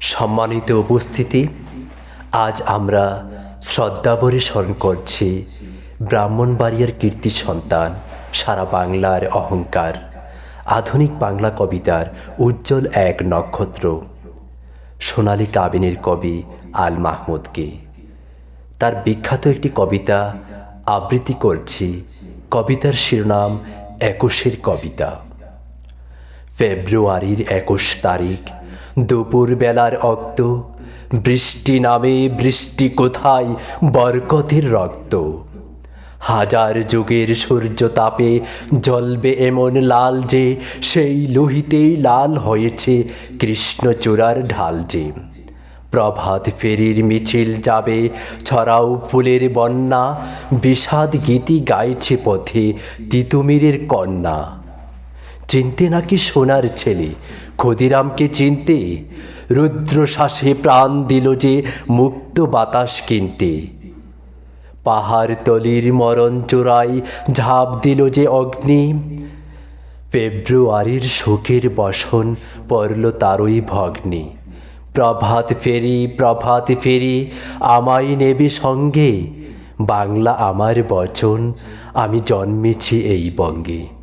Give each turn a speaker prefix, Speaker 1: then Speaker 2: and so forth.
Speaker 1: সম্মানিত উপস্থিতি, আজ আমরা শ্রদ্ধাভরে স্মরণ করছি ব্রাহ্মণবাড়িয়ার কীর্তি সন্তান, সারা বাংলার অহংকার, আধুনিক বাংলা কবিতার উজ্জ্বল এক নক্ষত্র, সোনালী কাবিনের কবি আল মাহমুদকে। তার বিখ্যাত একটি কবিতা আবৃত্তি করছি। কবিতার শিরোনাম একুশের কবিতা। ফেব্রুয়ারির ২১ তারিখ, দুপুরবেলার অক্ত, বৃষ্টি নামে, বৃষ্টি কোথায়, বরকতের রক্ত। হাজার যুগের সূর্য তাপে জ্বলবে এমন লাল যে, সেই লোহিতেই লাল হয়েছে কৃষ্ণচূড়ার ঢাল যে। প্রভাত ফেরির মিছিল যাবে, ছড়াও ফুলের বন্যা, বিষাদ গীতি গাইছে পথে তিতুমিরের কন্যা। চিনতে নাকি সোনার ছেলে, ক্ষুদিরামকে চিনতে, রুদ্রশ্বাসে প্রাণ দিল যে মুক্ত বাতাস কিনতে। পাহাড়তলির মরণ চূড়ায় ঝাঁপ দিল যে অগ্নি, ফেব্রুয়ারির শোকের বসন পড়ল তারই ভগ্নি। প্রভাত ফেরি, প্রভাত ফেরি, আমায় নেবে সঙ্গে, বাংলা আমার বচন, আমি জন্মেছি এই বঙ্গে।